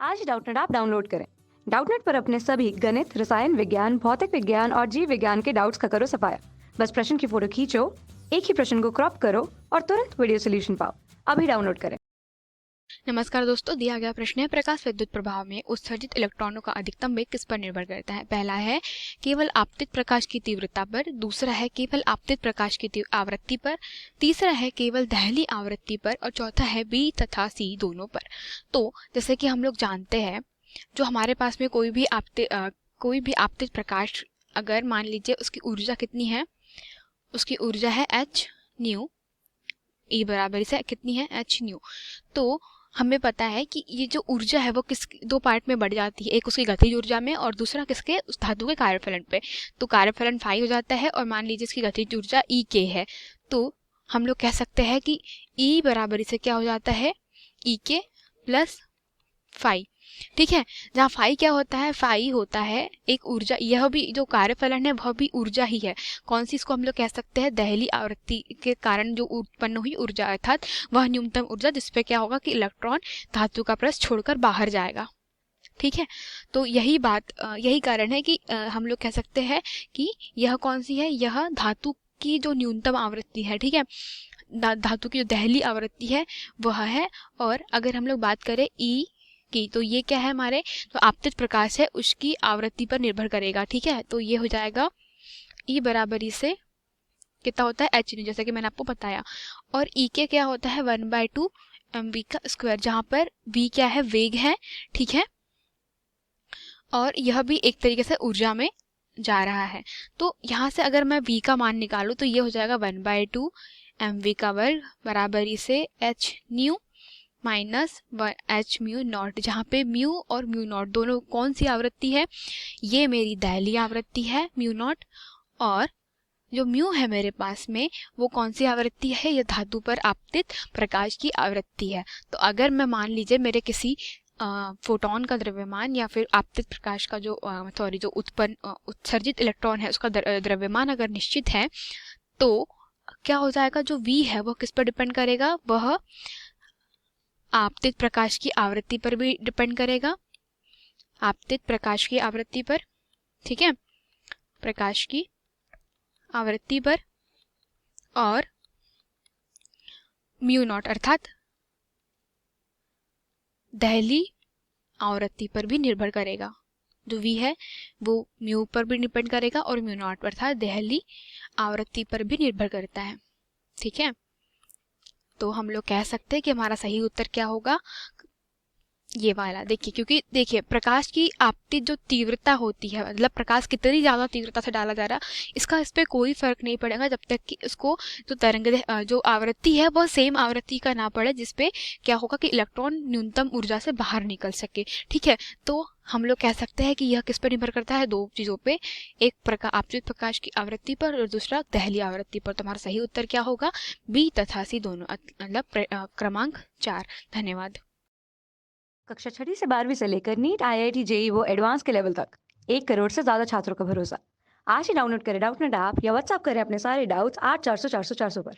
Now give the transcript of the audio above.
आज ही Doubtnut app download करें। Doubtnut पर अपने सभी गणित, रसायन विज्ञान, भौतिक विज्ञान और जीव विज्ञान के डाउट्स का करो सफाया। बस प्रश्न की फोटो खींचो, एक ही प्रश्न को क्रॉप करो और तुरंत वीडियो सोल्यूशन पाओ। अभी डाउनलोड करें। नमस्कार दोस्तों, दिया गया प्रश्न है प्रकाश विद्युत प्रभाव में उत्सर्जित इलेक्ट्रॉनों का अधिकतम वेग किस पर निर्भर करता है। पहला है केवल आपतित प्रकाश की तीव्रता पर, दूसरा है केवल आपतित प्रकाश की आवृत्ति पर, तीसरा है केवल दहली आवृत्ति पर और चौथा है बी तथा सी दोनों पर। तो जैसे कि हम लोग जानते हैं, जो हमारे पास में कोई भी आपतित प्रकाश, अगर मान लीजिए उसकी ऊर्जा कितनी है, उसकी ऊर्जा है एच न्यू, ई बराबर से कितनी है एच न्यू। तो हमें पता है कि ये जो ऊर्जा है वो किस दो पार्ट में बढ़ जाती है, एक उसकी गतिज ऊर्जा में और दूसरा किसके, उस धातु के कार्यफलन पे। तो कार्यफलन फाई हो जाता है और मान लीजिए इसकी गतिज ऊर्जा ई के है, तो हम लोग कह सकते हैं कि ई बराबर से क्या हो जाता है ई के प्लस फाई। ठीक है, जहाँ फाई क्या होता है, फाई होता है एक ऊर्जा, यह भी जो कार्यफलन है वह भी ऊर्जा ही है। कौन सी, इसको हम लोग कह सकते हैं दहली आवृत्ति के कारण जो उत्पन्न हुई ऊर्जा, अर्थात वह न्यूनतम ऊर्जा जिसपे क्या होगा कि इलेक्ट्रॉन धातु का पृष्ठ छोड़कर बाहर जाएगा। ठीक है, तो यही कारण है कि हम लोग कह सकते हैं कि यह कौन सी है, यह धातु की जो न्यूनतम आवृत्ति है। ठीक है, धातु की जो दहली आवृत्ति है वह है। और अगर हम लोग बात करें ई की, तो ये क्या है, हमारे जो आपतित प्रकाश है उसकी आवृत्ति पर निर्भर करेगा। ठीक है, तो ये हो जाएगा ई बराबरी से कितना होता है एच न्यू, जैसा कि मैंने आपको बताया। और ई के क्या होता है 1/2 mv का स्क्वायर, जहाँ पर v क्या है, वेग है। ठीक है, और यह भी एक तरीके से ऊर्जा में जा रहा है। तो यहाँ से अगर मैं v का मान निकालूं तो ये हो जाएगा 1/2 mv का वर्ग बराबरी से H new minus H mu naught, जहाँ पे म्यू और म्यू नॉट दोनों कौन सी आवृत्ति है, ये मेरी दहली आवृत्ति है म्यू नॉट, और जो म्यू है मेरे पास में वो कौन सी आवृत्ति है, ये धातु पर आपतित प्रकाश की आवृत्ति है। तो अगर मैं मान लीजिए मेरे किसी फोटोन का द्रव्यमान या फिर आपतित प्रकाश का जो जो उत्सर्जित इलेक्ट्रॉन है उसका द्रव्यमान अगर निश्चित है, तो क्या हो जाएगा, जो v है वो किस पर डिपेंड करेगा, वह आपतित प्रकाश की आवृत्ति पर भी डिपेंड करेगा, आपतित प्रकाश की आवृत्ति पर। ठीक है, प्रकाश की आवृत्ति पर, और म्यू नॉट अर्थात दहली आवृत्ति पर भी निर्भर करेगा। जो v है वो म्यू पर भी डिपेंड करेगा और म्यू नॉट अर्थात दहली आवृत्ति पर भी निर्भर करता है। ठीक है, तो हम लोग कह सकते हैं कि हमारा सही उत्तर क्या होगा, ये वाला। देखिए, क्योंकि देखिए प्रकाश की आपतित जो तीव्रता होती है, मतलब प्रकाश कितनी ज्यादा तीव्रता से डाला जा रहा है, इसका इस पे कोई फर्क नहीं पड़ेगा जब तक कि उसको जो जो आवृत्ति है वह सेम आवृत्ति का ना पड़े, जिसपे क्या होगा कि इलेक्ट्रॉन न्यूनतम ऊर्जा से बाहर निकल सके। ठीक है, तो हम लोग कह सकते हैं कि यह किस पर निर्भर करता है, दो चीजों पे, एक आपतित प्रकाश की आवृत्ति पर और दूसरा दहली आवृत्ति पर। तो हमारा सही उत्तर क्या होगा, बी तथा सी दोनों, मतलब क्रमांक 4। धन्यवाद। कक्षा 6 से 12वीं से लेकर नीट, IIT, JEE वो एडवांस के लेवल तक 1 करोड़ से ज्यादा छात्रों का भरोसा। आज ही डाउनलोड करें डाउटनेट ऐप या व्हाट्सएप करें अपने सारे डाउट्स 8400 400 400 पर।